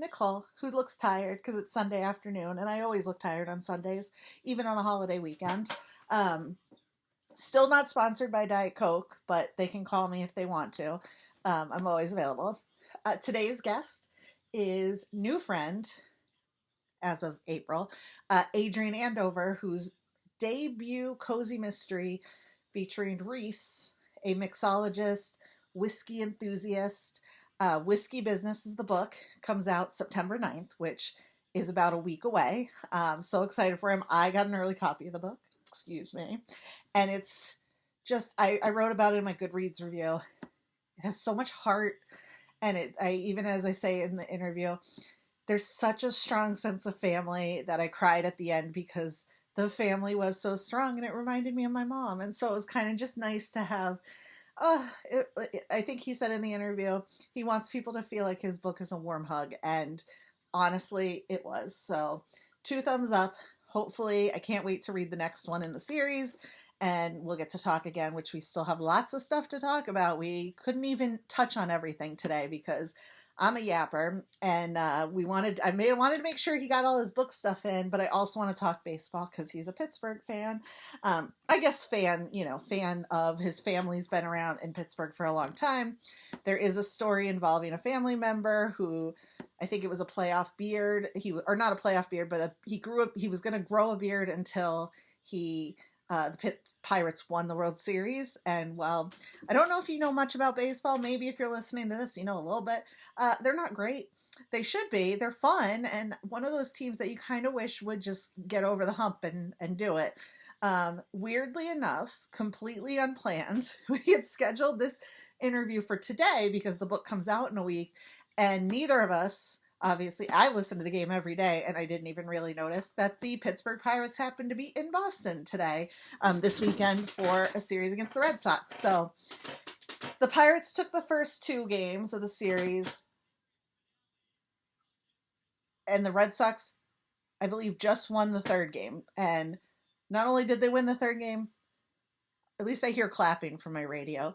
Nicole, who looks tired because it's Sunday afternoon, and I always look tired on Sundays, even on a holiday weekend. Um, Still not sponsored by Diet Coke, but they can call me if they want to. I'm always available. Today's guest is new friend, as of April, Adrian Andover, whose debut cozy mystery featuring Reese, a mixologist, whiskey enthusiast. Whiskey Business is the book, comes out September 9th, which is about a week away. So excited for him. I got an early copy of the book, excuse me. And it's just, I wrote about it in my Goodreads review. It has so much heart. And even as I say in the interview, there's such a strong sense of family that I cried at the end because the family was so strong and it reminded me of my mom. And so it was kind of just nice to have, I think he said in the interview, he wants people to feel like his book is a warm hug. And honestly, it was. So 2 thumbs up. Hopefully, I can't wait to read the next one in the series. And we'll get to talk again, which we still have lots of stuff to talk about. We couldn't even touch on everything today because I'm a yapper, and I wanted to make sure he got all his book stuff in, but I also want to talk baseball because he's a Pittsburgh fan. I guess fan of his family's been around in Pittsburgh for a long time. There is a story involving a family member who, I think it was a playoff beard. Or not a playoff beard, but he grew up. He was going to grow a beard until the Pirates won the World Series. And well, I don't know if you know much about baseball. Maybe if you're listening to this, you know a little bit. They're not great. They should be. They're fun. And one of those teams that you kind of wish would just get over the hump and do it. Weirdly enough, completely unplanned, we had scheduled this interview for today because the book comes out in a week. And neither of us, obviously, I listen to the game every day, and I didn't even really notice that the Pittsburgh Pirates happened to be in Boston today, this weekend for a series against the Red Sox. So the Pirates took the first 2 games of the series, and the Red Sox, I believe, just won the 3rd game. And not only did they win the 3rd game, at least I hear clapping from my radio.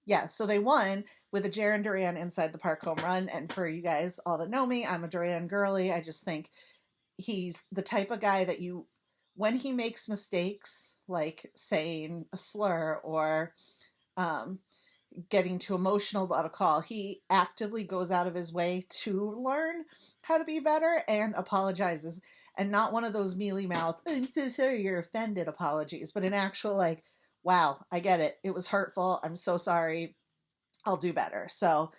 Yeah, so they won with a Jarren Duran inside the park home run. And for you guys all that know me, I'm a Duran girly. I just think he's the type of guy that when he makes mistakes, like saying a slur or getting too emotional about a call, he actively goes out of his way to learn how to be better and apologizes. And not one of those mealy mouth, oh, I'm so sorry you're offended apologies, but an actual like, wow, I get it. It was hurtful. I'm so sorry. I'll do better. So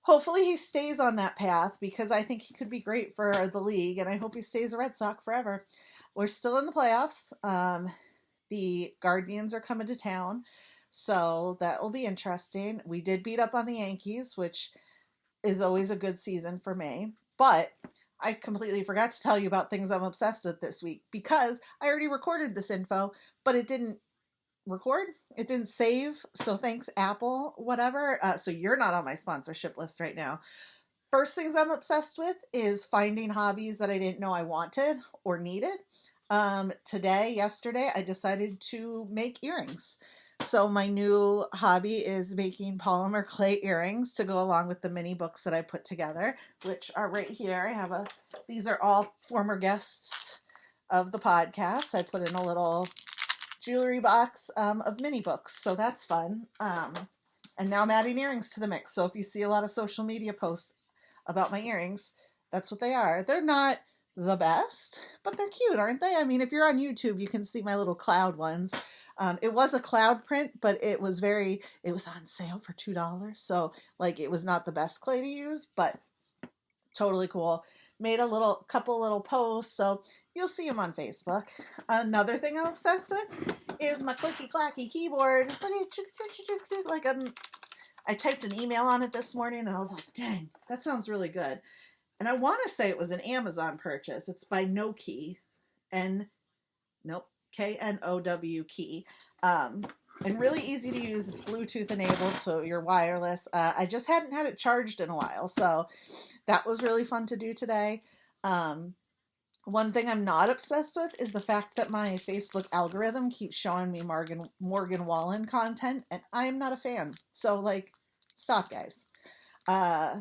hopefully he stays on that path because I think he could be great for the league, and I hope he stays a Red Sox forever. We're still in the playoffs. The Guardians are coming to town, so that will be interesting. We did beat up on the Yankees, which is always a good season for me, but I completely forgot to tell you about things I'm obsessed with this week because I already recorded this info, but it didn't record. It didn't save. So thanks, Apple, whatever. So you're not on my sponsorship list right now. First things I'm obsessed with is finding hobbies that I didn't know I wanted or needed. Yesterday, I decided to make earrings. So my new hobby is making polymer clay earrings to go along with the mini books that I put together, which are right here. These are all former guests of the podcast. I put in a little jewelry box of mini books, so that's fun. And now I'm adding earrings to the mix. So if you see a lot of social media posts about my earrings, that's what they are. They're not the best, but they're cute, aren't they? I mean, if you're on YouTube, you can see my little cloud ones. It was a cloud print, but it was on sale for $2. So like, it was not the best clay to use, but totally cool. Made a couple little posts, so you'll see them on Facebook. Another thing I'm obsessed with is my clicky clacky keyboard. Like I typed an email on it this morning, and I was like, dang, that sounds really good. And I want to say it was an Amazon purchase. It's by Know K-N-O-W key. And really easy to use. It's Bluetooth enabled, so you're wireless. I just hadn't had it charged in a while, so that was really fun to do today. One thing I'm not obsessed with is the fact that my Facebook algorithm keeps showing me Morgan Wallen content, and I'm not a fan. So, like, stop, guys. uh,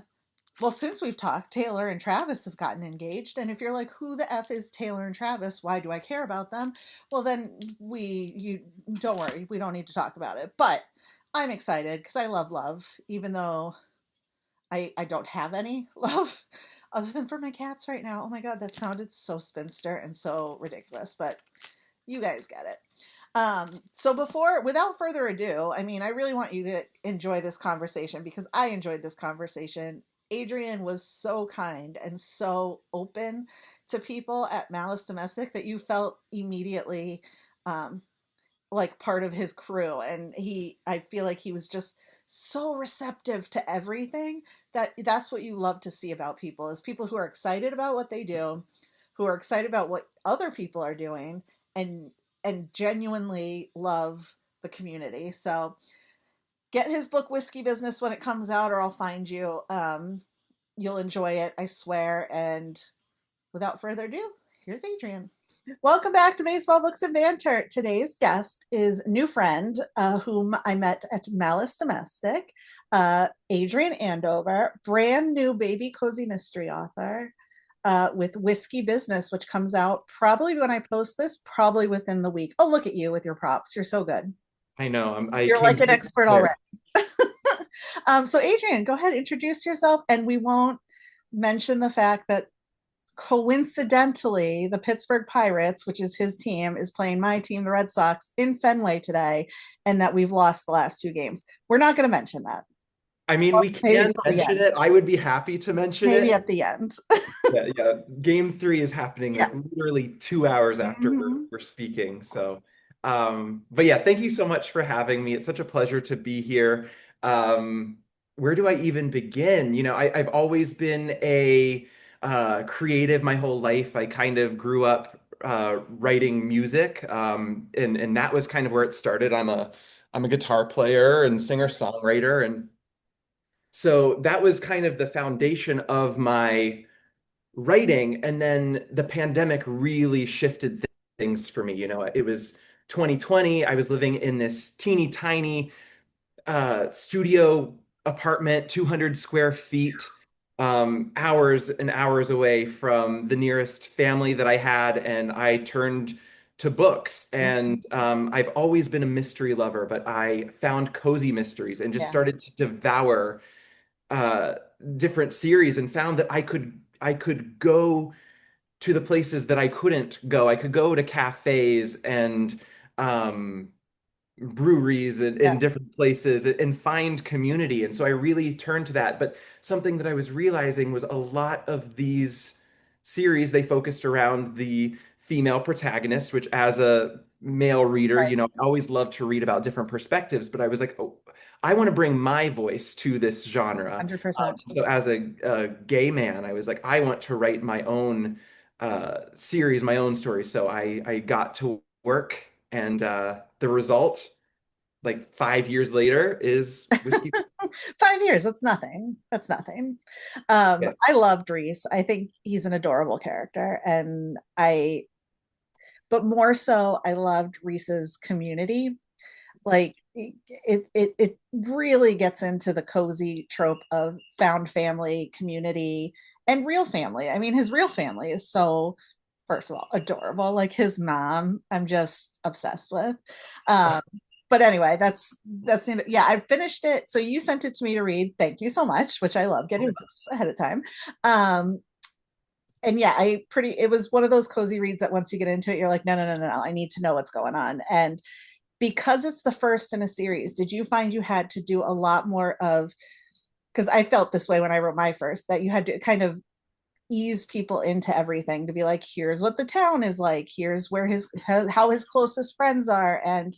well, since we've talked, Taylor and Travis have gotten engaged. And if you're like, who the F is Taylor and Travis? Why do I care about them? Well, then you don't worry. We don't need to talk about it. But I'm excited because I love love, even though I don't have any love other than for my cats right now. Oh my God, that sounded so spinster and so ridiculous, but you guys get it. So without further ado, I mean, I really want you to enjoy this conversation because I enjoyed this conversation. Adrian was so kind and so open to people at Malice Domestic that you felt immediately um, like part of his crew. And I feel like he was just so receptive to everything. That's what you love to see about people, is people who are excited about what they do, who are excited about what other people are doing, and genuinely love the community. So get his book Whiskey Business when it comes out, or I'll find you. You'll enjoy it, I swear. And without further ado, here's Adrian. Welcome back to Baseball Books and Banter. Today's guest is new friend whom I met at Malice Domestic, Adrian Andover, brand new baby cozy mystery author with Whiskey Business, which comes out probably when I post this, probably within the week. Oh, look at you with your props. You're so good. I know. I You're came like an expert prepared. already. So, Adrian, go ahead, introduce yourself, and we won't mention the fact that coincidentally, the Pittsburgh Pirates, which is his team, is playing my team, the Red Sox, in Fenway today, and that we've lost the last two games. We're not going to mention that. I mean, Well, we maybe can till the mention end. it. I would be happy to mention Maybe it. at the end. Yeah, yeah. Game three is happening Yeah. like literally 2 hours after Mm-hmm. we're speaking. So, but yeah, thank you so much for having me. It's such a pleasure to be here. Um, where do I even begin? I've always been a creative my whole life. I kind of grew up writing music, and that was kind of where it started. I'm a guitar player and singer-songwriter, and so that was kind of the foundation of my writing. And then the pandemic really shifted things for me. It was 2020. I was living in this teeny tiny studio apartment, 200 square feet, hours and hours away from the nearest family that I had. And I turned to books. And I've always been a mystery lover, but I found cozy mysteries and just Yeah. started to devour uh, different series and found that I could go to the places that I couldn't go. I could go to cafes and um, breweries in Yeah. different places and find community. And so I really turned to that. But something that I was realizing was a lot of these series, they focused around the female protagonist, which as a male reader, Right. I always love to read about different perspectives, but I was like, oh, I want to bring my voice to this genre. 100%. So as a gay man, I was like, I want to write my own series, my own story. So I got to work, and the result, like 5 years later, is Whiskey. 5 years. That's nothing. That's nothing. Yeah. I loved Reese. I think he's an adorable character. But more so, I loved Reese's community. Like it really gets into the cozy trope of found family, community, and real family. I mean, his real family is so, first of all, adorable. Like his mom, I'm just obsessed with. Um, but anyway, yeah, I finished it. So you sent it to me to read. Thank you so much, which I love getting books ahead of time. Um, and yeah, it was one of those cozy reads that once you get into it, you're like, no, no, no, no, no, I need to know what's going on. And because it's the first in a series, did you find you had to do a lot more of, because I felt this way when I wrote my first, that you had to kind of ease people into everything, to be like, here's what the town is like, here's where how his closest friends are. And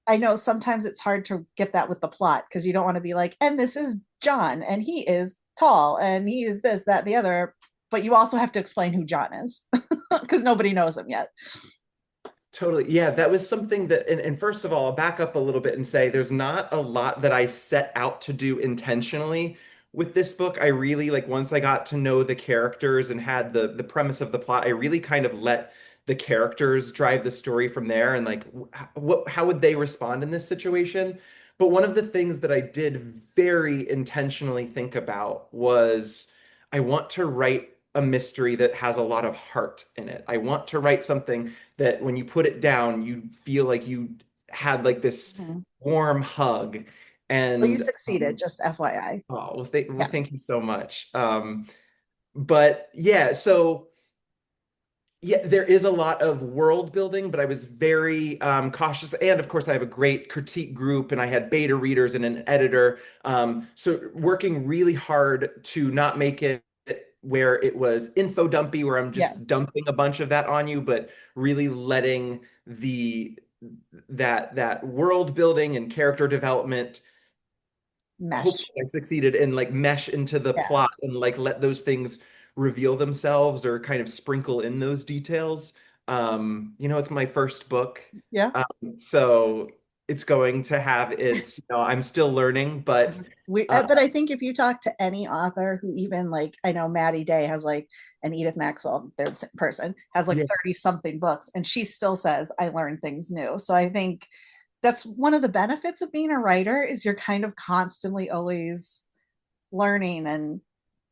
I know sometimes it's hard to get that with the plot because you don't want to be like, and this is John and he is tall and he is this, that, the other. But you also have to explain who John is because nobody knows him yet. Totally. Yeah, that was something that, and first of all, I'll back up a little bit and say there's not a lot that I set out to do intentionally with this book. I really, like, once I got to know the characters and had the premise of the plot, I really kind of let the characters drive the story from there, and like how would they respond in this situation? But one of the things that I did very intentionally think about was I want to write a mystery that has a lot of heart in it. I want to write something that when you put it down, you feel like you had like this Mhm. warm hug. Well, you And succeeded, just FYI. oh, well, Yeah. thank you so much. But yeah, so yeah, there is a lot of world building, but I was very cautious. And of course, I have a great critique group, and I had beta readers and an editor. So working really hard to not make it where it was info dumpy, where I'm Yeah. just dumping a bunch of that on you, but really letting that world building and character development, hopefully Mesh. I succeeded, and like mesh into the Yeah. plot and like let those things reveal themselves or kind of sprinkle in those details. It's my first book. Yeah. So it's going to have I'm still learning, but uh, But I think if you talk to any author who even like, I know Maddie Day has like, and Edith Maxwell, third person, has like yeah, 30 something books, and she still says, I learn things new. So I think that's one of the benefits of being a writer is you're kind of constantly always learning, and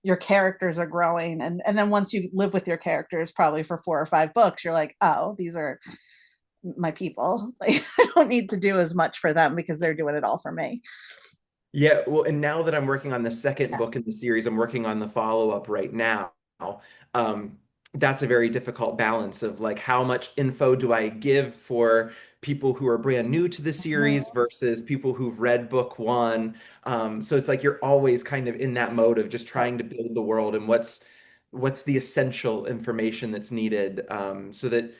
your characters are growing. And then once you live with your characters, probably for 4 or 5 books, you're like, oh, these are my people. Like I don't need to do as much for them because they're doing it all for me. yeah, well, and now that I'm working on the second Yeah. book in the series, I'm working on the follow-up right now. Um, that's a very difficult balance of like how much info do I give for people who are brand new to the series Mhm. versus people who've read book one. So it's like you're always kind of in that mode of just Right. trying to build the world and what's the essential information that's needed, so that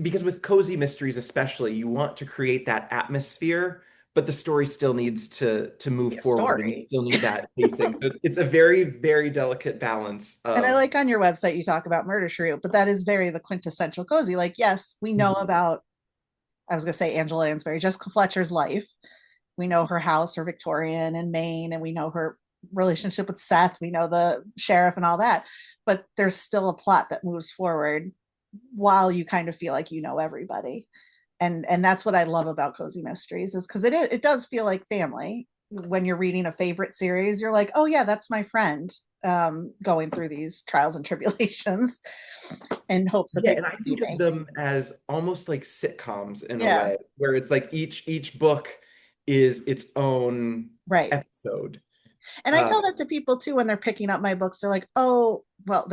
because with cozy mysteries especially, you want to create that atmosphere but the story still needs to move Be a forward and you story. still need that pacing. So it's a very, very delicate balance And I of like on your website you talk about Murder She Wrote, but that is very the quintessential cozy. Like, yes, we know Mhm. about, I was gonna say Angela Lansbury, Jessica Fletcher's life. We know her house, her Victorian in Maine, and we know her relationship with Seth. We know the sheriff and all that. But there's still a plot that moves forward while you kind of feel like you know everybody. And that's what I love about cozy mysteries is because it does feel like family. When you're reading a favorite series, you're like, oh yeah, that's my friend, going through these trials and tribulations in hopes that Yeah, they and I rescue think of me. them as almost like sitcoms in a Yeah, way, where it's like each book is its own right. episode. And I Uh, tell that to people too when they're picking up my books. They're like, oh, well,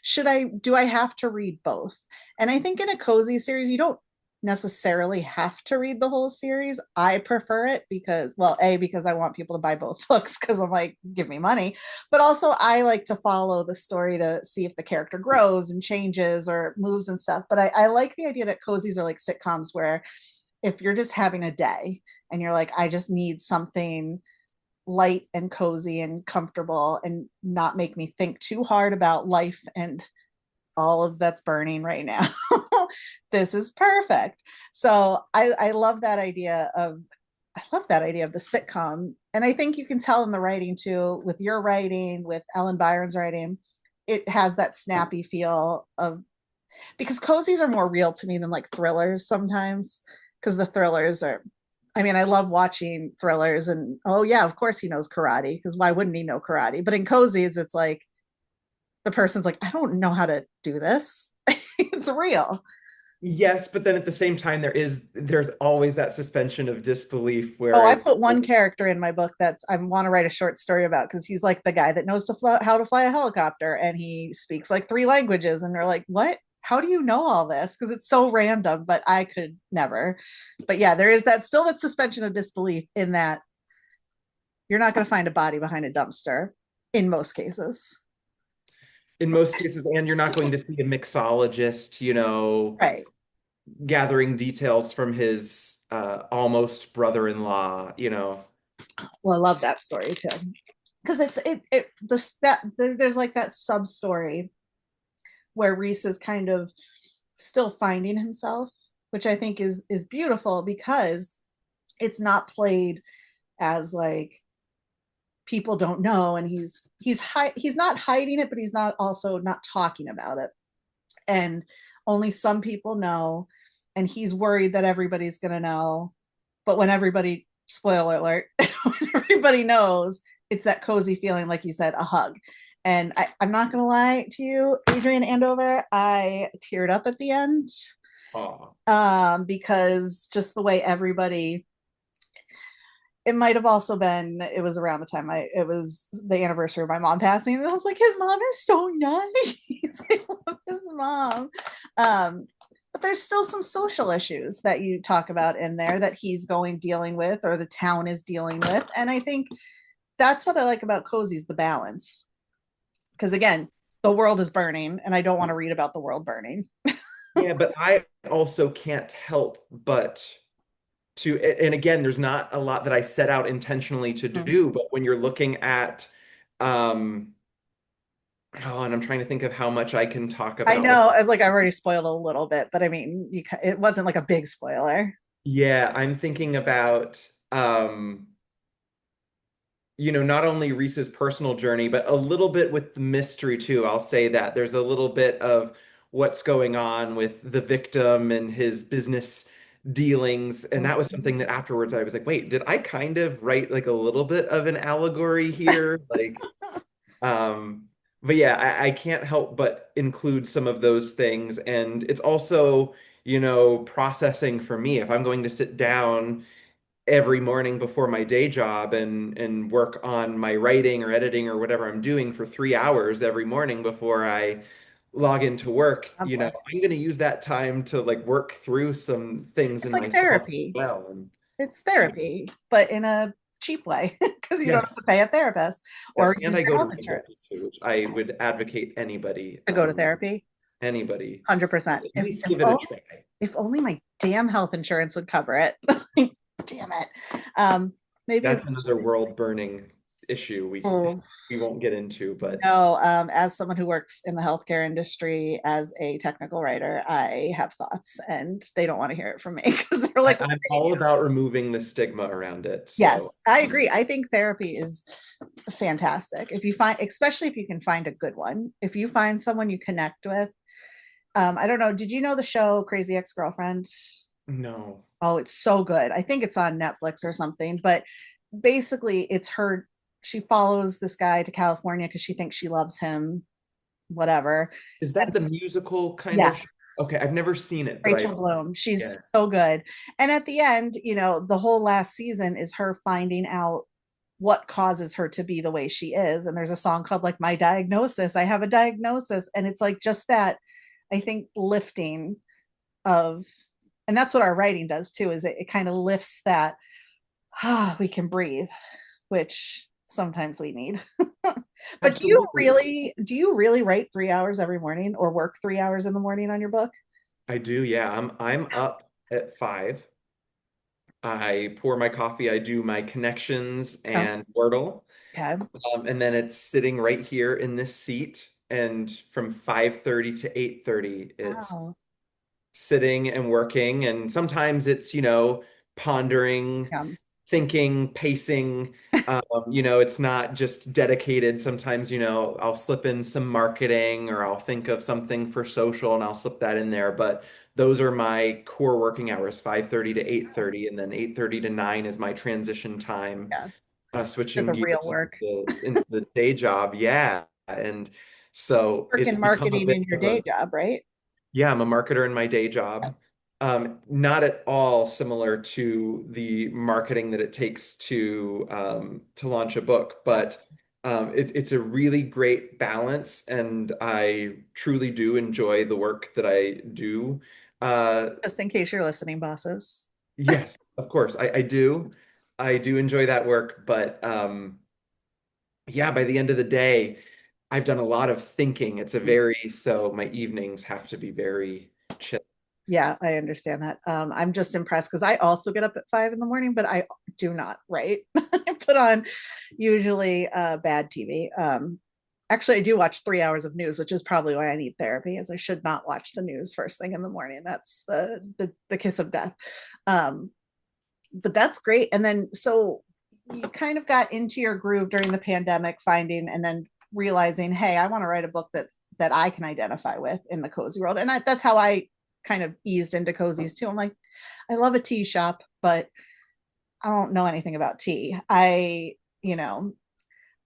should I, do I have to read both? And I think in a cozy series, you don't necessarily have to read the whole series. I prefer it because, well, A, because I want people to buy both books because I'm like, give me money. But also, I like to follow the story to see if the character grows and changes or moves and stuff. But I like the idea that cozies are like sitcoms where if you're just having a day and you're like, I just need something light and cozy and comfortable and not make me think too hard about life and all of that's burning right now. This is perfect. So I love that idea of, I love that idea of the sitcom. And I think you can tell in the writing too, with your writing, with Ellen Byron's writing, it has that snappy feel of, because cozies are more real to me than like thrillers sometimes. Because the thrillers are, I mean, I love watching thrillers, and oh yeah, of course he knows karate, because why wouldn't he know karate? But in cozies, it's like the person's like, I don't know how to do this. It's real. yes, but then at the same time, there's always that suspension of disbelief Oh, where I it's put one character in my book that's I want to write a short story about because he's like the guy that knows to fly, how to fly a helicopter, and he speaks like 3 languages, and they're like, what? How do you know all this? Because it's so random, but I could never. But yeah, there is that still that suspension of disbelief in that you're not going to find a body behind a dumpster in most cases. in most cases, and you're not going to see a mixologist, Right. gathering details from his almost brother-in-law. Well, I love that story too because it this that there's like that sub story where Reese is kind of still finding himself, which I think is beautiful because it's not played as like people don't know, and he's not hiding it, but he's not also not talking about it, and only some people know, and he's worried that everybody's going to know, but when everybody spoiler alert, everybody knows it's that cozy feeling, like you said, a hug. And I'm not going to lie to you, Adrian Andover, I teared up at the end, Oh, because just the way everybody, it might have also been, it was around the time it was the anniversary of my mom passing. And I was like, his mom is so nice. I love his mom. Um, but there's still some social issues that you talk about in there that he's dealing with, or the town is dealing with. And I think that's what I like about Cozy's, the balance. Because again, the world is burning, and I don't want to read about the world burning. yeah, but I also can't help but to, and again, there's not a lot that I set out intentionally to Mm. do, but when you're looking at, um, oh, and I'm trying to think of how much I can talk I about with, know, as like I've already spoiled a little bit, but I mean, it wasn't like a big spoiler. yeah, I'm thinking about, not only Reese's personal journey, but a little bit with the mystery too. I'll say that there's a little bit of what's going on with the victim and his business dealings. And that was something that afterwards I was like, wait, did I kind of write like a little bit of an allegory here? Um, but yeah, I can't help but include some of those things. And it's also, processing for me. If I'm going to sit down every morning before my day job and work on my writing or editing or whatever I'm doing for 3 hours every morning before I log into work, God bless. I'm going to use that time to like work through some things It's in like myself as therapy. well. And It's therapy, but in a cheap way, because you don't have to yes, pay a therapist yes, or and use I your go to health therapy too, insurance which I would advocate anybody, to go to therapy. anybody, 100%. at least give it a try. If only my damn health insurance would cover it. Damn it. Um, maybe That's another world burning issue oh, we won't get into, but no. As someone who works in the healthcare industry as a technical writer, I have thoughts, and they don't want to hear it from me because they're like, I'm all about removing the stigma around it. So yes, I agree. I think therapy is fantastic. If you find, especially if you can find a good one, if you find someone you connect with. I don't know. Did you know the show Crazy Ex-Girlfriend? no. Oh, it's so good. I think it's on Netflix or something, but basically it's her, she follows this guy to California because she thinks she loves him, whatever. Is that And the musical kind yeah, of Okay, I've never seen it, but Rachel I've Bloom. yeah. She's so good. And at the end, the whole last season is her finding out what causes her to be the way she is. And there's a song called like My Diagnosis. I have a diagnosis. And it's like just that, I think, lifting of, and that's what our writing does too, is it kind of lifts that, we can breathe, which sometimes we need. But Absolutely. do you really write 3 hours every morning or work 3 hours in the morning on your book? I do, yeah. I'm up at 5. I pour my coffee, I do my connections Oh, and Wordle. okay. And then it's sitting right here in this seat. And from 5:30 to 8:30, it's Wow. sitting and working. And sometimes it's, pondering, Yeah. thinking, pacing. It's not just dedicated. Sometimes, I'll slip in some marketing or I'll think of something for social and I'll slip that in there. But those are my core working hours, 5:30 to 8:30, and then 8:30 to 9 is my transition time, Yeah. To switching the real gears work. into the day job. Yeah. And so Work it's in become a marketing bit in your of a day job, right? yeah, I'm a marketer in my day Yeah. job. Not at all similar to the marketing that it takes to launch a book, but it's a really great balance, and I truly do enjoy the work that I do. Uh, Just in case you're listening, bosses. yes, of course, I do. I do enjoy that work, but yeah, by the end of the day, I've done a lot of thinking. So my evenings have to be very chill. Yeah, I understand that. I'm just impressed because I also get up at 5 in the morning, but I do not, right? I put on usually bad TV. Actually, I do watch 3 hours of news, which is probably why I need therapy, as I should not watch the news first thing in the morning. That's the kiss of death. Um, but that's great. And then so you kind of got into your groove during the pandemic, finding and then realizing, hey, I want to write a book that I can identify with in the cozy world. And that's how I kind of eased into cozies too. I'm like, I love a tea shop, but I don't know anything about tea. You know,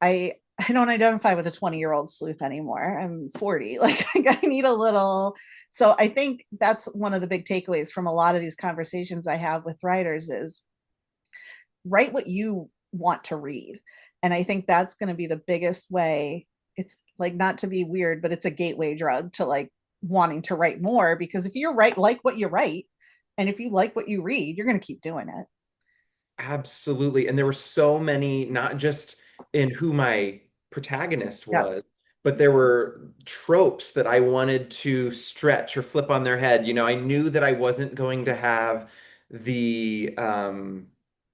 I don't identify with a 20-year-old sleuth anymore. I'm 40. Like I need a little. So I think that's one of the big takeaways from a lot of these conversations I have with writers is write what you want to read. And I think that's going to be the biggest way. It's like not to be weird, but it's a gateway drug to like wanting to write more because if you're right like what you write and if you like what you read, you're going to keep doing it. Absolutely. And there were so many, not just in who my protagonist Yeah. was, but there were tropes that I wanted to stretch or flip on their head. I knew that I wasn't going to have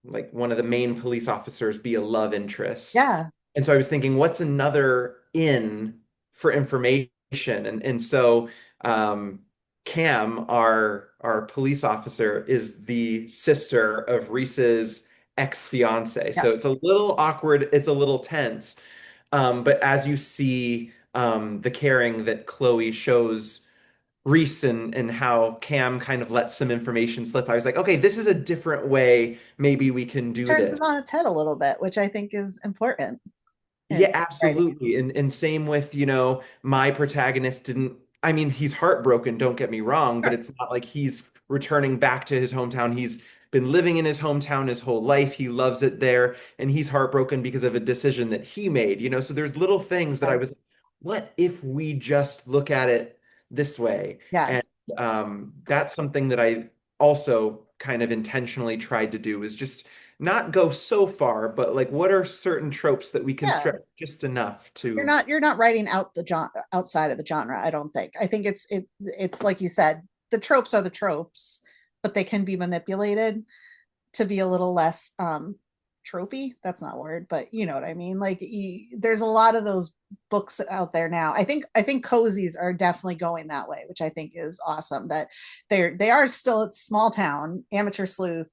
like one of the main police officers be a love interest. Yeah. And so I was thinking, what's another in for information? And so um, Cam, our police officer, is the sister of Reese's ex-fiance. Yeah. So it's a little awkward, it's a little tense. But as you see the caring that Chloe shows Reese and how Cam kind of lets some information slip, I was like, okay, this is a different way. Maybe we can do Turns this. it on its head a little bit, which I think is important in Yeah, writing. absolutely. And same with, my protagonist didn't, I mean, he's heartbroken, don't get me wrong, but Sure. it's not like he's returning back to his hometown. He's been living in his hometown his whole life. He loves it there, and he's heartbroken because of a decision that he made. So there's little things that I Right. was, what if we just look at it this way? Yeah. And that's something that I also kind of intentionally tried to do is just not go so far, but like what are certain tropes that we can Yeah. stretch just enough You're to. not writing out the genre outside of the genre, I don't think. I think it's like you said, the tropes are the tropes, but they can be manipulated to be a little less tropey. That's not a word, but you know what I mean. Like there's a lot of those books out there now. I think cozies are definitely going that way, which I think is awesome. That they are still a small town amateur sleuth.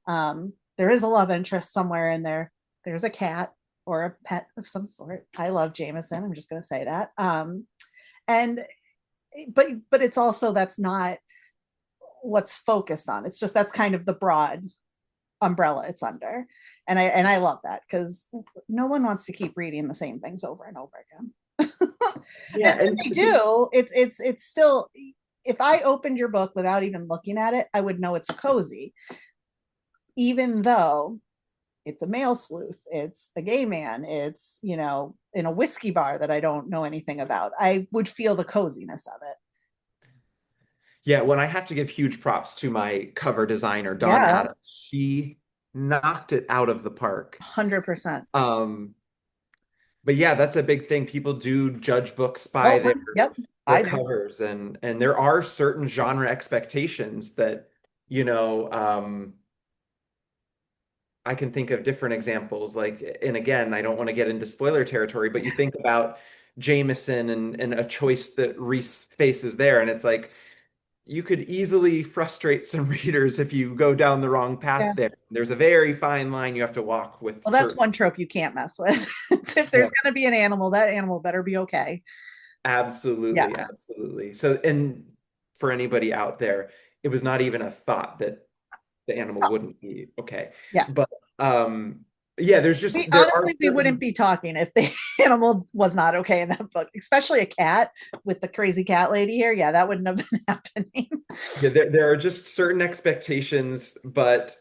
There is a love interest somewhere in there. There's a cat or a pet of some sort. I love Jameson. I'm just going to say that. And but it's also that's not what's focused on. It's just that's kind of the broad umbrella it's under, and I love that because no one wants to keep reading the same things over and over again. And Yeah, when and they I think do, it's still. If I opened your book without even looking at it, I would know it's a cozy, even though it's a male sleuth, it's a gay man, it's in a whiskey bar that I don't know anything about. I would feel the coziness of it. yeah, when I have to give huge props to my cover designer, Dawn Yeah, Adams, she knocked it out of the park. 100%. Um, but yeah, that's a big thing. People do judge books by Oh, their yep, their I do. covers, and there are certain genre expectations that, you know, I can think of different examples. Like, and again, I don't want to get into spoiler territory, but you think about Jameson and a choice that Reese faces there, and it's like you could easily frustrate some readers if you go down the wrong path Yeah. there. There's a very fine line you have to walk with Well, that's certain. one trope you can't mess with. If Yeah, there's going to be an animal, that animal better be okay. Yeah, absolutely, absolutely. So, and for anybody out there, it was not even a thought that the animal oh, wouldn't be okay. yeah. But yeah, We there are honestly we wouldn't certain. be talking if the animal was not okay in that book, especially a cat with the crazy cat lady here. Yeah, that wouldn't have been happening. Yeah, there are just certain expectations, but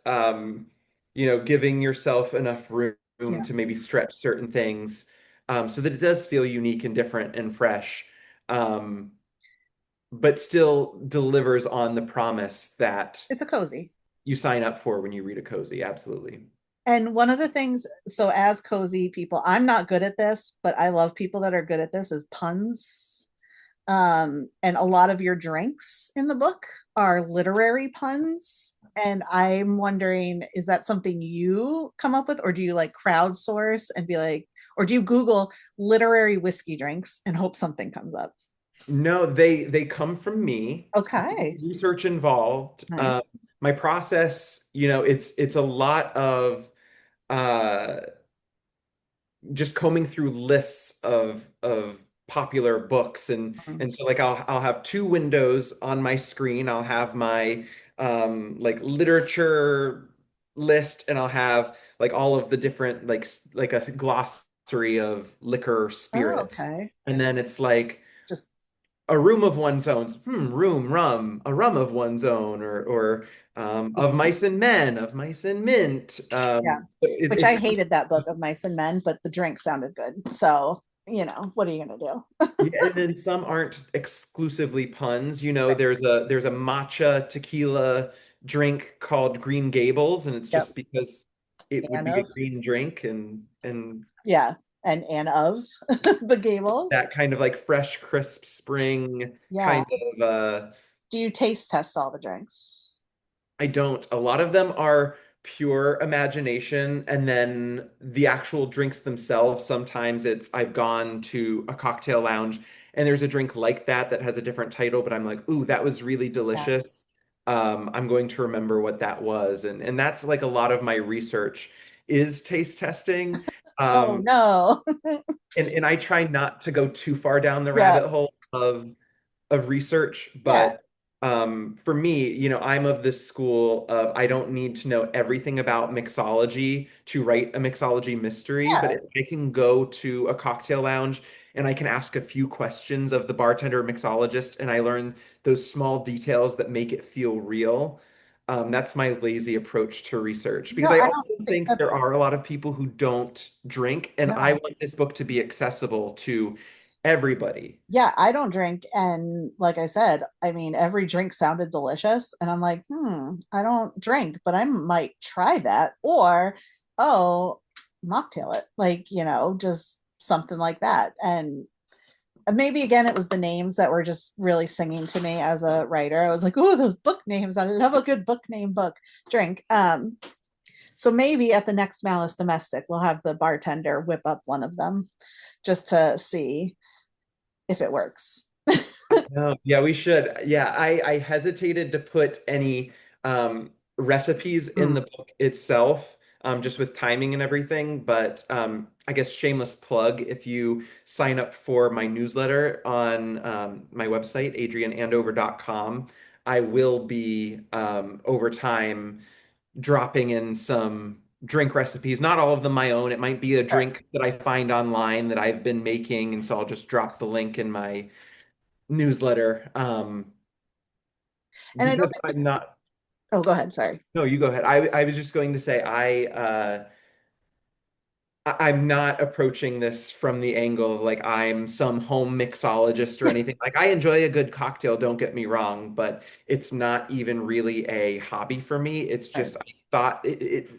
giving yourself enough room Yeah, to maybe stretch certain things, so that it does feel unique and different and fresh, um, but still delivers on the promise that it's a cozy. you sign up for when you read a cozy. Absolutely. And one of the things, so as cozy people, I'm not good at this, but I love people that are good at this, is puns. And a lot of your drinks in the book are literary puns. And I'm wondering, is that something you come up with, or do you like crowdsource and be like, or do you Google literary whiskey drinks and hope something comes up? No, they come from me. Okay. Research involved. Nice. My process, it's a lot of uh just combing through lists of popular books, and so like I'll have two windows on my screen. I'll have my like list and I'll have like all of the different like a glossary of liquor Oh, spirits. okay. And then it's like Just a room of one's own, room, rum, a rum of one's own, or of mice and men, of mice and mint. yeah. Which It's I hated that book of Mice and Men, but the drink sounded good. So, what are you gonna do? yeah, and then some aren't exclusively puns. You know, Right. there's a matcha tequila drink called Green Gables, and it's Yep. just because it would And be a of. green drink and Yeah. And of the Gables. that kind of like fresh, crisp spring Yeah. kind of Do you taste test all the drinks? I don't. A lot of them are pure imagination, and then the actual drinks themselves, sometimes it's I've gone to a cocktail lounge and there's a drink like that that has a different title, but I'm like, ooh, that was really Yeah. delicious. I'm going to remember what that was. And that's like a lot of my research is taste testing. Oh Um, no. and I try not to go too far down the Yeah. rabbit hole of research, Yeah. but for me, I'm of this school of I don't need to know everything about mixology to write a mixology mystery, but Yeah. if I can go to a cocktail lounge and I can ask a few questions of the bartender or mixologist and I learn those small details that make it feel real. That's my lazy approach to research No, because I I don't also think think that's there are a lot of people who don't drink, and I no. want this book to be accessible to everybody. Yeah, I don't drink. And like I said, I mean, every drink sounded delicious. And I'm like, I don't drink, but I might try that. Or, oh, mocktail it. Like, just something like that. And maybe again, it was the names that were just really singing to me as a writer. I was like, oh, those book names. I love a good book name book drink. So maybe at the next Malice Domestic, we'll have the bartender whip up one of them just to see if it works. No, yeah, we should. Yeah, I hesitated to put any recipes in Mm. the book itself, just with timing and everything. But I guess shameless plug, if you sign up for my newsletter on my website, adrianandover.com, I will be over time dropping in some drink recipes. Not all of them my own. It might be a Sure. drink that I find online that I've been making, and so I'll just drop the link in my newsletter And I don't because think, I'm not. oh, go ahead. Sorry. No, you go ahead. I was just going to say I'm not approaching this from the angle of like I'm some home mixologist or anything. Like I enjoy a good cocktail, don't get me wrong, but it's not even really a hobby for me. It's Right. just I thought it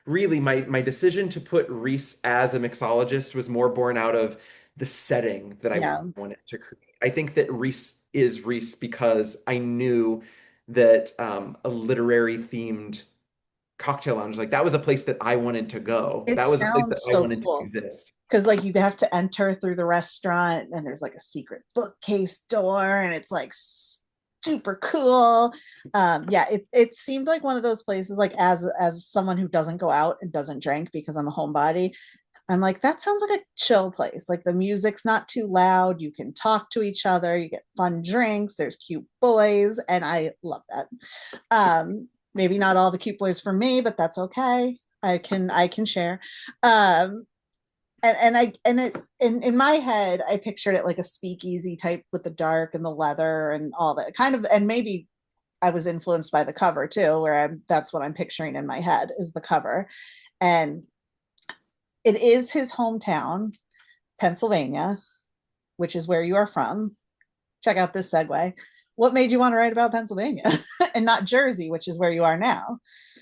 really my decision to put Reese as a mixologist was more born out of the setting that I Yeah. wanted to create. I think that Reese is Reese because I knew that a literary themed cocktail lounge. Like that was a place that I wanted to go. It That was a place sounds that I so wanted to cool exist. because, like, you have to enter through the restaurant and there's like a secret bookcase door and it's like super cool. Yeah, it seemed like one of those places, like, as someone who doesn't go out and doesn't drink because I'm a homebody, I'm like, that sounds like a chill place. Like the music's not too loud. You can talk to each other. You get fun drinks. There's cute boys, and I love that. Maybe not all the cute boys for me, but that's okay. I can share. Um, in my head, I pictured it like a speakeasy type with the dark and the leather and all that kind of, and maybe I was influenced by the cover too, where that's what I'm picturing in my head is the cover, and it is his hometown, Pennsylvania, which is where you are from. Check out this segue. What made you want to write about Pennsylvania and not Jersey, which is where you are now?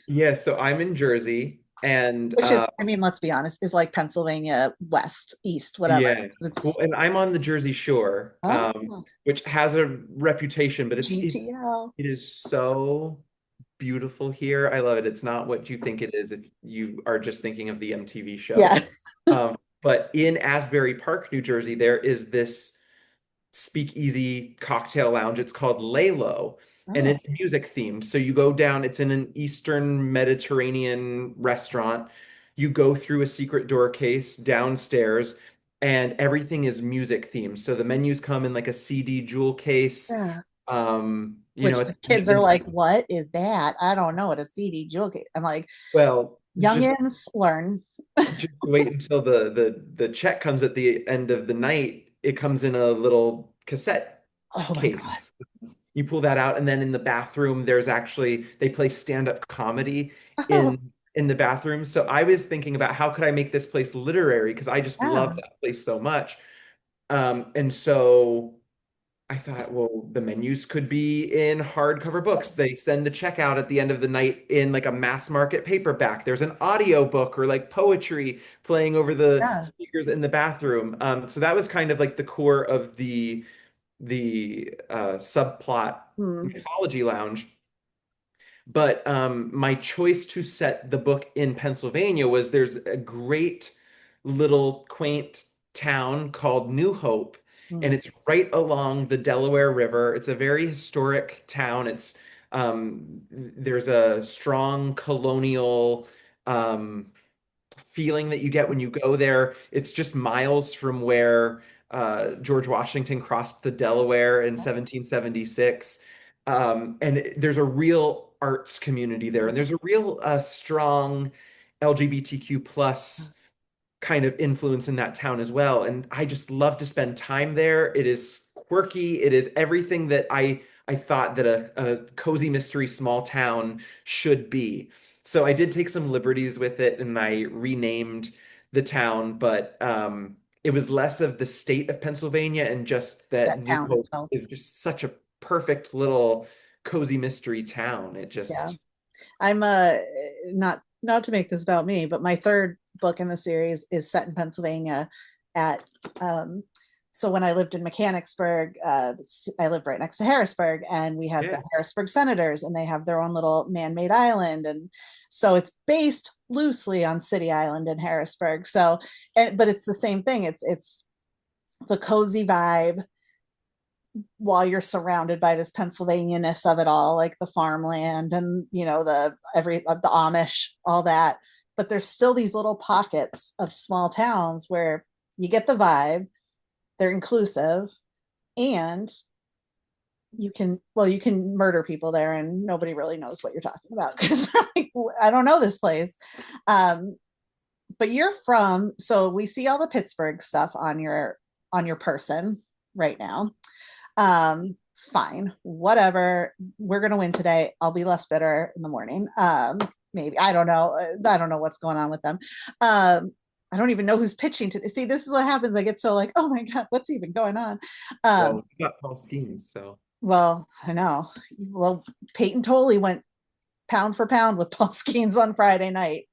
Yeah, so I'm in Jersey and Which is, I mean, let's be honest, is like Pennsylvania west, east, whatever. yes. Well, It's and I'm on the Jersey Shore, oh, which has a reputation, but GTL. it is so beautiful here. I love it. It's not what you think it is if you are just thinking of the MTV show. Yeah. But in Asbury Park, New Jersey, there is this speakeasy cocktail lounge. It's called Laylo, and Oh, it's music themed. So you go down, it's in an Eastern Mediterranean restaurant. You go through a secret door case downstairs, and everything is music themed. So the menus come in like a CD jewel case. yeah. You know, Which at the the end of kids are the like, night, "What is that? I don't know what a CD jewel case." I'm like, well, just "Youngins, learn." just wait until the check comes at the end of the night. It comes in a little cassette Oh my god! case. You pull that out, and then in the bathroom, there's actually they play stand-up comedy Oh in the bathroom. So I was thinking about how could I make this place literary because I just love yeah, that place so much. And so I thought, well, the menus could be in hardcover books. They send the checkout at the end of the night in like a mass market paperback. There's an audio book or like poetry playing over the yeah. speakers in the bathroom. So that was kind of like the core of the subplot Hmm. mixology lounge. But my choice to set the book in Pennsylvania was there's a great little quaint town called New Hope, and Hmm. it's right along the Delaware River. It's a very historic town. There's a strong colonial um, feeling that you get when you go there. It's just miles from where George Washington crossed the Delaware in 1776. There's a real arts community there, and there's a real strong LGBTQ plus kind of influence in that town as well. And I just love to spend time there. It is quirky. It is everything that I thought that a cozy mystery small town should be. So I did take some liberties with it and I renamed the town, but it was less of the state of Pennsylvania and just that That New town Hope itself. is just such a perfect little cozy mystery town. It Yeah. just I'm not to make this about me, but my third book in the series is set in Pennsylvania at um so when I lived in Mechanicsburg, I lived right next to Harrisburg, and we had the yeah. Harrisburg Senators, and they have their own little man-made island, and so it's based loosely on City Island in Harrisburg. So, but it's the same thing. It's the cozy vibe while you're surrounded by this Pennsylvania-ness of it all, like the farmland and the Amish, all that. But there's still these little pockets of small towns where you get the vibe, they're inclusive, and you can murder people there and nobody really knows what you're talking about because like, I don't know this place. Um, but you're from, so we see all the Pittsburgh stuff on your person right now. Fine, whatever. We're gonna win today. I'll be less bitter in the morning. Maybe I don't know. I don't know what's going on with them. I don't even know who's pitching today. See, this is what happens. I get so like, oh my god, what's even going on? Um, Well, we got Paul Skeens, so well, I know. Well, Peyton Tolley went pound for pound with Paul Skeens on Friday night.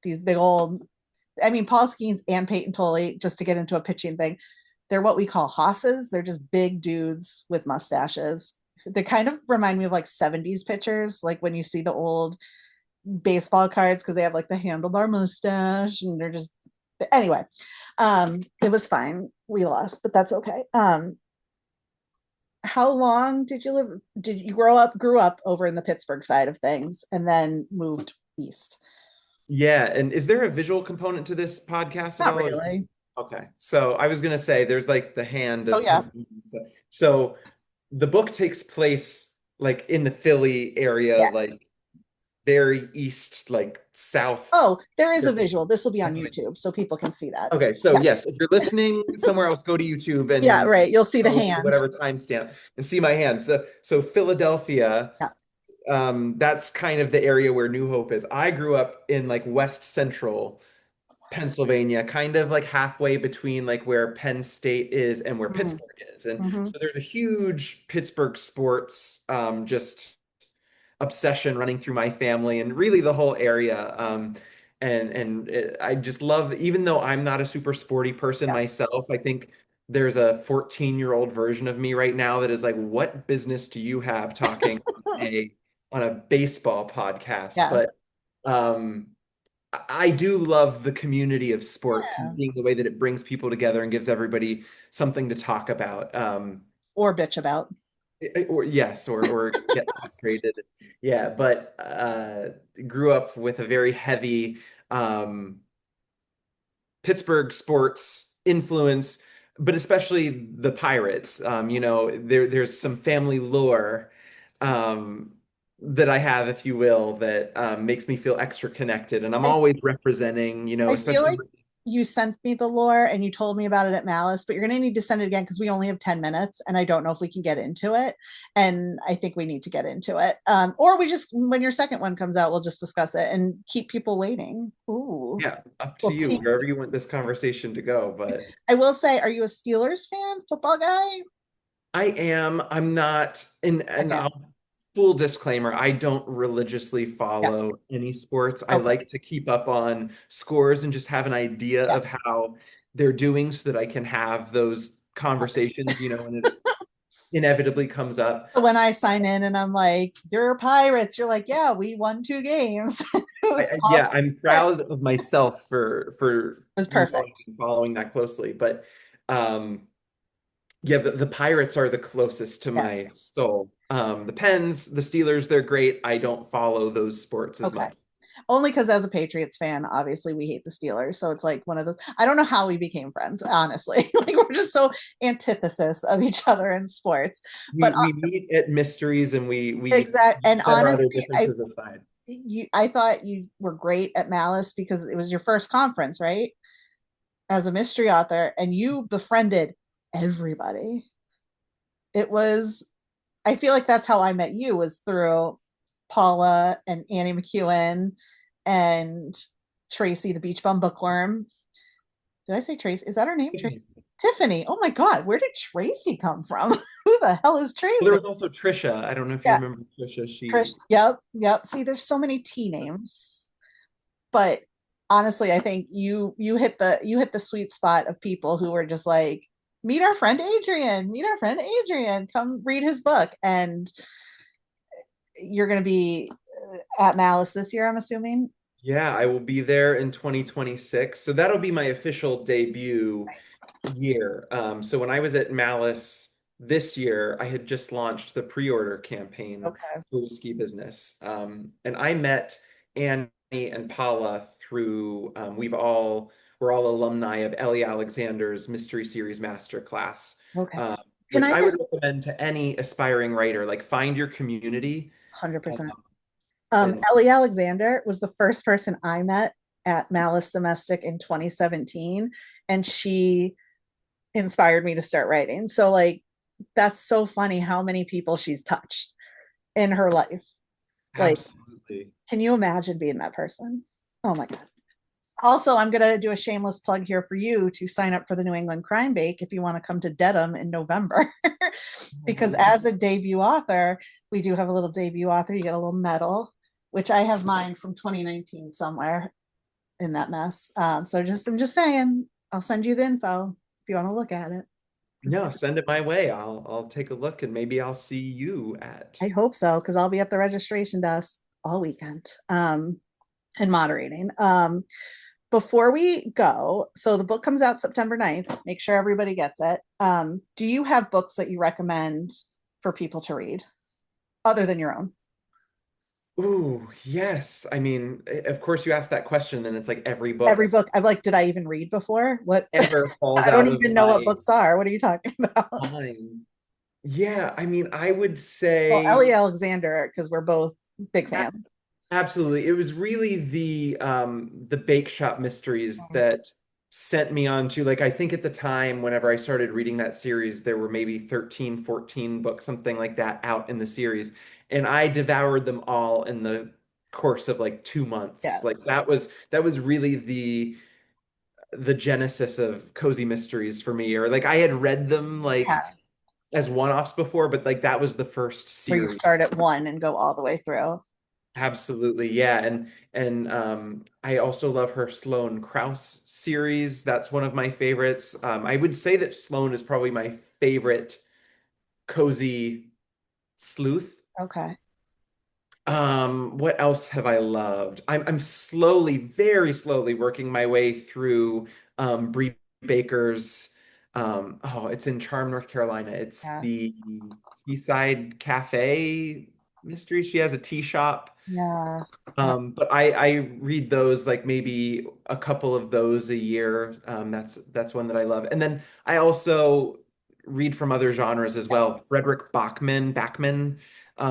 These big old, I mean, Paul Skeens and Peyton Tolley, just to get into a pitching thing, they're what we call hosses. They're just big dudes with mustaches. They kind of remind me of like 70s pitchers, like when you see the old baseball cards because they have like the handlebar mustache and they're just anyway. It was fine. We lost, but that's okay. How long did you live? Did you grew up over in the Pittsburgh side of things and then moved east? yeah, and is there a visual component to this podcast at Not all? really. Okay, so I was gonna say there's like the hand Oh of yeah. convenience. So the book takes place like in the Philly area, Yeah. like very east, like south. Oh, there is a visual. This will be on Okay, YouTube so people can see that. okay, so Yeah. yes, if you're listening somewhere else, go to YouTube Yeah, and right. You'll see the go to hand. whatever timestamp and see my hand. So Philadelphia, Yeah. that's kind of the area where New Hope is. I grew up in like West Central Pennsylvania, kind of like halfway between like where Penn State is and where Mm-hmm. Pittsburgh is. And Mm-hmm. so there's a huge Pittsburgh sports just obsession running through my family and really the whole area. I just love, even though I'm not a super sporty person Yeah. myself, I think there's a 14-year-old version of me right now that is like, what business do you have talking on a baseball podcast? Yeah. But um, I do love the community of sports and Yeah. seeing the way that it brings people together and gives everybody something to talk about. Or bitch about. Or yes, or get frustrated. Yeah, but grew up with a very heavy Pittsburgh sports influence. but especially the Pirates. There's some family lore um, that I have, if you will, that makes me feel extra connected. And I'm I always representing, I feel especially like you sent me the lore and you told me about it at Malice, but you're going to need to send it again because we only have 10 minutes and I don't know if we can get into it. And I think we need to get into it. Or we just, when your second one comes out, we'll just discuss it and keep people waiting. Ooh. yeah, up to Well, you, wherever you want this conversation to go. But I will say, are you a Steelers fan, football guy? I am. I'm not. And Okay. I'll full disclaimer, I don't religiously Yeah. follow any sports. I Okay. like to keep up on scores and just have an idea Yeah. of how they're doing so that I can have those conversations, when it inevitably comes up. So when I sign in and I'm like, you're Pirates, you're like, yeah, we won 2 games. It was Yeah, awesome. I'm Yeah, it proud of myself for was knowing perfect. and following that closely. But yeah, the Pirates are the closest to Yeah. my soul. The Pens, the Steelers, they're great. I don't follow those sports as Okay. much. Only because as a Patriots fan, obviously we hate the Steelers. So it's like one of those. I don't know how we became friends, honestly. Like we're just so antithesis of each other in sports. But We meet at mysteries and we exact and set our other honestly, differences aside. I thought you were great at Malice because it was your first conference, right? As a mystery author, and you befriended everybody. It was I feel like that's how I met you was through Paula and Annie McEwen and Tracy, the beach bum bookworm. Did I say Tracy? Is that her name? Tracy? Well, Tiffany. Oh my God, where did Tracy come from? Who the hell is there Tracy? was also Trisha. I don't know if you Yeah, remember Trisha. Trish. She Yep, yep. See, there's so many T names, but honestly, I think you hit the sweet spot of people who were just like, meet our friend Adrian, meet our friend Adrian, come read his book, and you're going to be at Malice this year, I'm assuming. Yeah, I will be there in 2026. So that'll be my official debut year. So when I was at Malice this year, I had just launched the pre-order campaign Okay. for Whiskey Business. And I met Annie and Paula through we're all alumni of Ellie Alexander's Mystery Series Masterclass, Okay. Can which I I just would recommend to any aspiring writer. Like find your community. 100%? And Ellie Alexander was the first person I met at Malice Domestic in 2017, and she inspired me to start writing. So, like, that's so funny how many people she's touched in her life. Like, absolutely. can you imagine being that person? Oh my God. Also, I'm going to do a shameless plug here for you to sign up for the New England Crime Bake if you want to come to Dedham in November. Oh, Because yeah. as a debut author, we do have a little debut author. You get a little medal, which I have mine from 2019 somewhere in that mess. I'm just saying, I'll send you the info if you want to look at it. No, send it my way. I'll take a look and maybe I'll see you at. I hope so because I'll be at the registration desk all weekend and moderating. Before we go, so the book comes out September 9th. Make sure everybody gets it. Do you have books that you recommend for people to read other than your own? Ooh, yes. I mean, of course you asked that question, then it's like every book Every book I've like, did I even read before? What ever falls I don't out of even know what my books are. What are you talking about? mind. Yeah, I mean, I would Well, say Ellie Alexander, because we're both big a- fans. absolutely. It was really the bake shop mysteries that sent me on to like I think at the time whenever I started reading that series, there were maybe 13, 14 books, something like that out in the series. And I devoured them all in the course of like 2 months. Yeah. Like that was really the genesis of cozy mysteries for me. Or like I had read them like Yeah. as one-offs before, but like that was the first Where you series. start at one and go all the way through. Absolutely, yeah. And I also love her Sloane Krause series. That's one of my favorites. I would say that Sloane is probably my favorite cozy sleuth. Okay. What else have I loved? I'm slowly, very slowly working my way through Bree Baker's it's in Charm, North Carolina. It's Yeah. the Seaside Cafe. mysteries. She has a tea shop. Yeah. But I read those like maybe a couple of those a year. That's one that I love. And then I also read from other genres as well. Frederick Bachman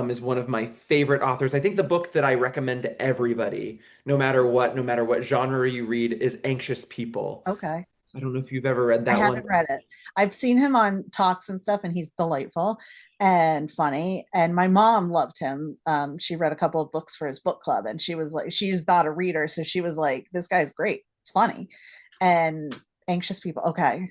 is one of my favorite authors. I think the book that I recommend to everybody, no matter what genre you read, is Anxious People. Okay. I don't know if you've ever read I that one. haven't read it. I've seen him on talks and stuff, and he's delightful and funny. And my mom loved him. She read a couple of books for his book club, and she was like, she's not a reader, so she was like, "This guy's great. It's funny." And Anxious People. Okay.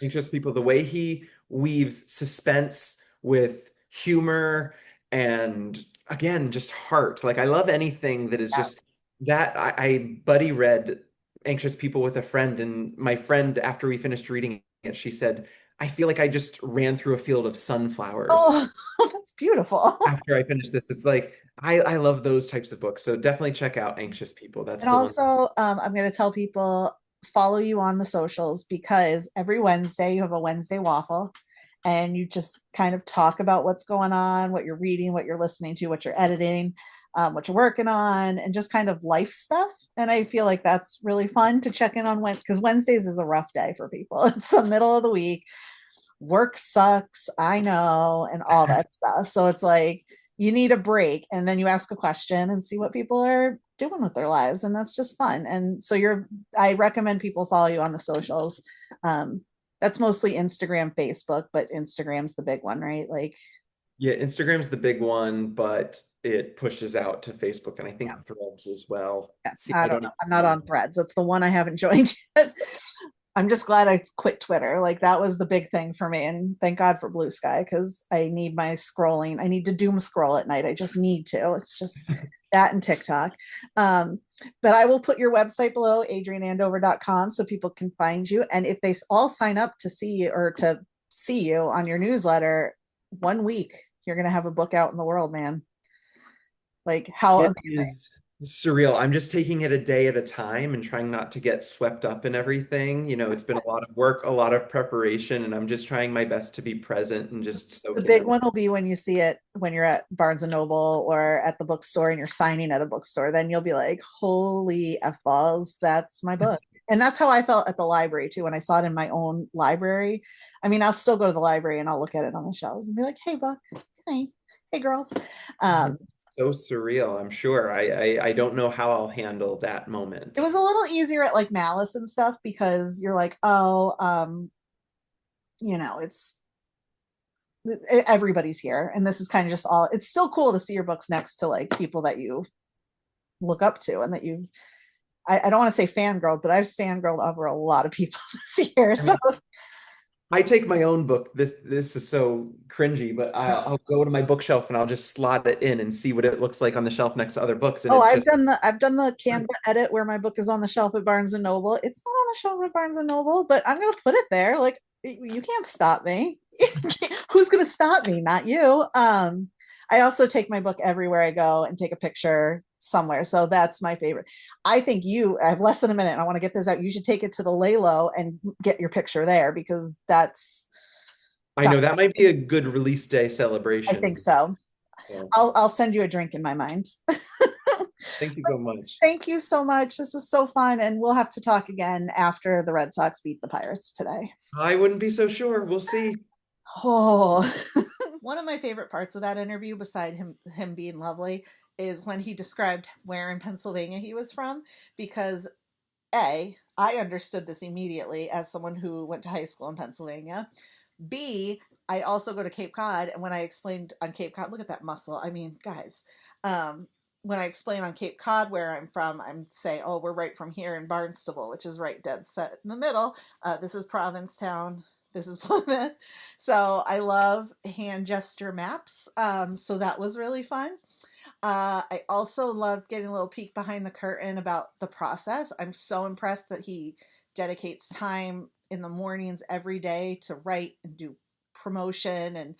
Anxious People, the way he weaves suspense with humor and again, just heart. Like I love anything that is Yeah. just that. I buddy read Anxious People with a friend, and my friend, after we finished reading it, she said, I feel like I just ran through a field of sunflowers Oh, that's beautiful. after I finished this. It's like I love those types of books. So definitely check out Anxious People. That's And the one. also, I'm going to tell people follow you on the socials because every Wednesday you have a Wednesday waffle and you just kind of talk about what's going on, what you're reading, what you're listening to, what you're editing, what you're working on, and just kind of life stuff. And I feel like that's really fun to check in on when because Wednesdays is a rough day for people. It's the middle of the week, work sucks, I know, and all that stuff. So it's like you need a break and then you ask a question and see what people are doing with their lives. And that's just fun. And so I recommend people follow you on the socials. Um, that's mostly Instagram, Facebook, but Instagram's the big one, right? Like, Yeah, Instagram's the big one, but it pushes out to Facebook and I yeah, think Threads as well. yeah, See, I I don't don't know. even I'm not know. on Threads. That's the one I haven't joined yet. I'm just glad I quit Twitter. Like that was the big thing for me. And thank God for Blue Sky because I need my scrolling. I need to doom scroll at night. I just need to. It's just that and TikTok. Um, but I will put your website below, adrianandover.com, so people can find you. And if they all sign up to see you or to see you on your newsletter, 1 week, you're going to have a book out in the world, man. Like how It amazing. is surreal. I'm just taking it a day at a time and trying not to get swept up in everything. It's been a lot of work, a lot of preparation, and I'm just trying my best to be present and just The soak in big everything. one will be when you see it when you're at Barnes and Noble or at the bookstore and you're signing at a bookstore. Then you'll be like, "Holy f balls, that's my book!" And that's how I felt at the library too when I saw it in my own library. I mean, I'll still go to the library and I'll look at it on the shelves and be like, "Hey, book, hey, hey, girls." Um, So surreal, I'm sure. I don't know how I'll handle that it moment. was a little easier at like Malice and stuff because you're like, "Oh, it's everybody's here," and this is kind of just all. It's still cool to see your books next to like people that you look up to and that I don't want to say fangirl, but I've fangirled over a lot of people this year. I So mean, I take my own book. This is so cringy, but I'll go to my bookshelf and I'll just slot it in and see what it looks like on the shelf next to other books, and oh, it's I've just done the Canva edit where my book is on the shelf at Barnes and Noble. It's not on the shelf at Barnes and Noble, but I'm gonna put it there. Like you can't stop me. Who's gonna stop me? Not you. I also take my book everywhere I go and take a picture somewhere. So that's my favorite. I think I have less than a minute and I want to get this out. You should take it to the Laylo and get your picture there because that's I sounds know that might be a good release day I think celebration. so. So I'll send you a drink in my mind. thank you so much. Thank you so much. This was so fun, and we'll have to talk again after the Red Sox beat the Pirates today. I wouldn't be so sure. We'll see. Oh, one of my favorite parts of that interview, beside him being lovely, is when he described where in Pennsylvania he was from. Because I understood this immediately as someone who went to high school in Pennsylvania. B, I also go to Cape Cod, and when I explained on Cape Cod, look at that muscle. I mean, guys, when I explain on Cape Cod where I'm from, I'm saying, oh, we're right from here in Barnstable, which is right dead set in the middle. This is Provincetown. This is Plymouth. So I love hand gesture maps. So that was really fun. I also loved getting a little peek behind the curtain about the process. I'm so impressed that he dedicates time in the mornings every day to write and do promotion and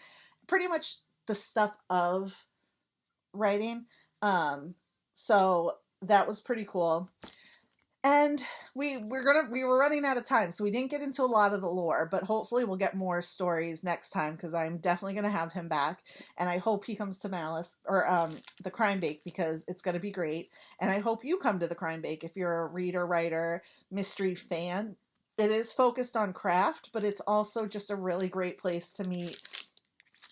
pretty much the stuff of writing. Um, so that was pretty cool. And we were running out of time, so we didn't get into a lot of the lore, but hopefully we'll get more stories next time because I'm definitely gonna have him back, and I hope he comes to Malice or the Crime Bake because it's gonna be great. And I hope you come to the Crime Bake if you're a reader, writer, mystery fan. It is focused on craft, but it's also just a really great place to meet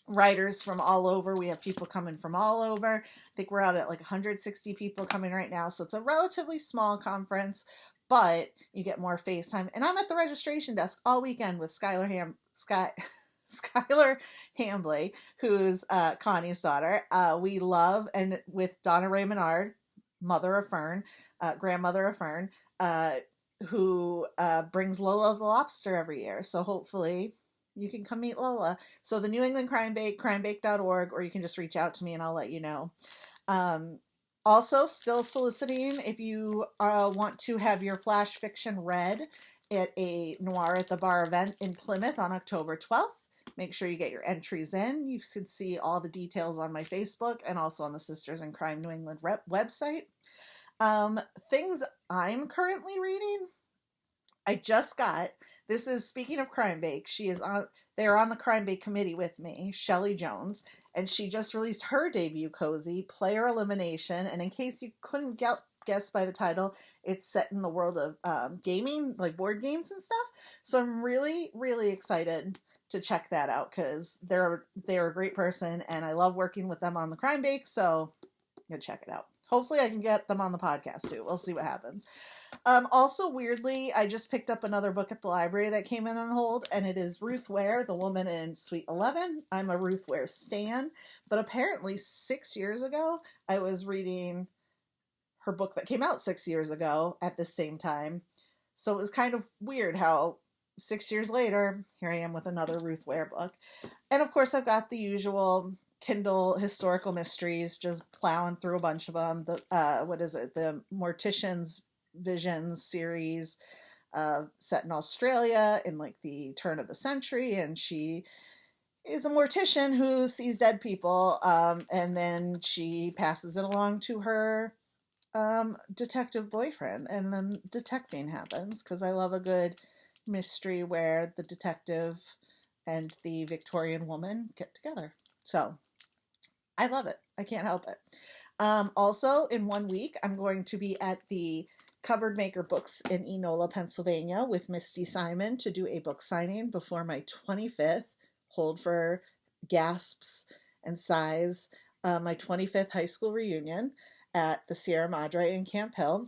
writers from all over. We have people coming from all over. I think we're out at like 160 people coming right now. So it's a relatively small conference, but you get more face time. And I'm at the registration desk all weekend with Skylar Hambley, who's Connie's daughter. We love, and with Donna Ray Menard, mother of Fern, grandmother of Fern, who brings Lola the lobster every year. So hopefully you can come meet Lola. So the New England Crime Bake, crimebake.org, or you can just reach out to me and I'll let you know. Also, still soliciting if you want to have your flash fiction read at a Noir at the Bar event in Plymouth on October 12th. Make sure you get your entries in. You can see all the details on my Facebook and also on the Sisters in Crime New England website. Things I'm currently reading. I just got, this is speaking of Crime Bake, they're on the Crime Bake committee with me, Shelley Jones, and she just released her debut cozy, Player Elimination. And in case you couldn't guess by the title, it's set in the world of gaming, like board games and stuff. So I'm really, really excited to check that out because they're a great person and I love working with them on the Crime Bake. So I'm gonna check it out. Hopefully I can get them on the podcast too. We'll see what happens. Also, weirdly, I just picked up another book at the library that came in on hold, and it is Ruth Ware, The Woman in Suite 11. I'm a Ruth Ware stan, but apparently 6 years ago, I was reading her book that came out 6 years ago at the same time. So it was kind of weird how 6 years later, here I am with another Ruth Ware book. And of course, I've got the usual Kindle historical mysteries, just plowing through a bunch of them. The Mortician's Visions series, set in Australia in like the turn of the century, and she is a mortician who sees dead people, and then she passes it along to her detective boyfriend, and then detecting happens because I love a good mystery where the detective and the Victorian woman get together. So I love it. I can't help it. Also, in 1 week, I'm going to be at the Cupboard Maker Books in Enola, Pennsylvania with Misty Simon to do a book signing before my 25th, hold for gasps and sighs, my 25th high school reunion at the Sierra Madre in Camp Hill.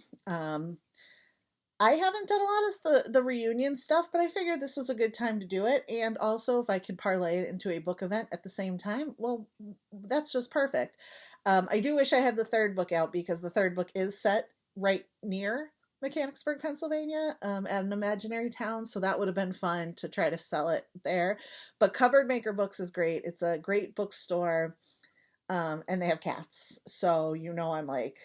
I haven't done a lot of the reunion stuff, but I figured this was a good time to do it. And also, if I could parlay it into a book event at the same time, well, that's just perfect. I do wish I had the third book out because the third book is set right near Mechanicsburg, Pennsylvania, at an imaginary town. So that would have been fun to try to sell it there. But Cupboard Maker Books is great. It's a great bookstore, and they have cats. So, I'm like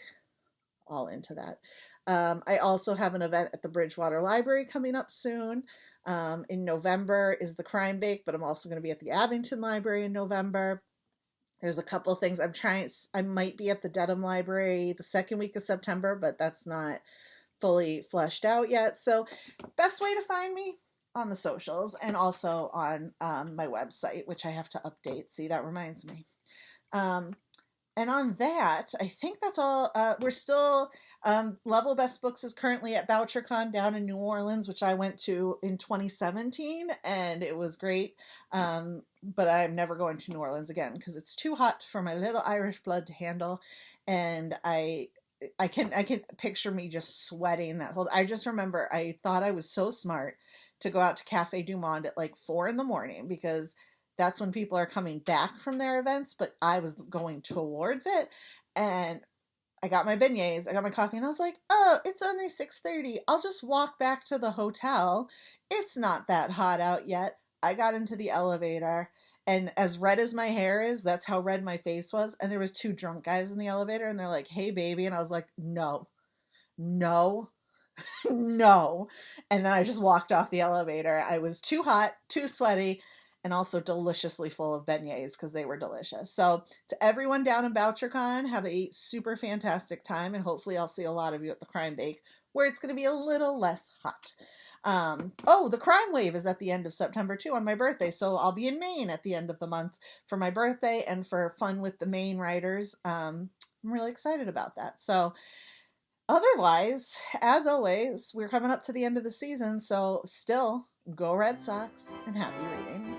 all into that. I also have an event at the Bridgewater Library coming up soon. In November is the Crime Bake, but I'm also going to be at the Abington Library in November. There's a couple of things I might be at the Dedham Library the second week of September, but that's not fully fleshed out yet. So best way to find me on the socials and also on my website, which I have to update. See, that reminds me. And on that, I think that's all. We're still, Level Best Books is currently at BoucherCon down in New Orleans, which I went to in 2017, and it was great. But I'm never going to New Orleans again because it's too hot for my little Irish blood to handle. And I can picture me just sweating that whole. I just remember I thought I was so smart to go out to Cafe Du Monde at like 4 a.m. because that's when people are coming back from their events, but I was going towards it, and I got my beignets, I got my coffee, and I was like, oh, it's only 6:30. I'll just walk back to the hotel. It's not that hot out yet. I got into the elevator, and as red as my hair is, that's how red my face was, and there was 2 drunk guys in the elevator, and they're like, hey, baby, and I was like, no, no, no, and then I just walked off the elevator. I was too hot, too sweaty, and also deliciously full of beignets because they were delicious. So to everyone down in BoucherCon, have a super fantastic time, and hopefully I'll see a lot of you at the Crime Bake, where it's going to be a little less hot. Oh, the Crime Wave is at the end of September too on my birthday, so I'll be in Maine at the end of the month for my birthday and for fun with the Maine writers. I'm really excited about that. So otherwise, as always, we're coming up to the end of the season, so still go Red Sox and happy reading.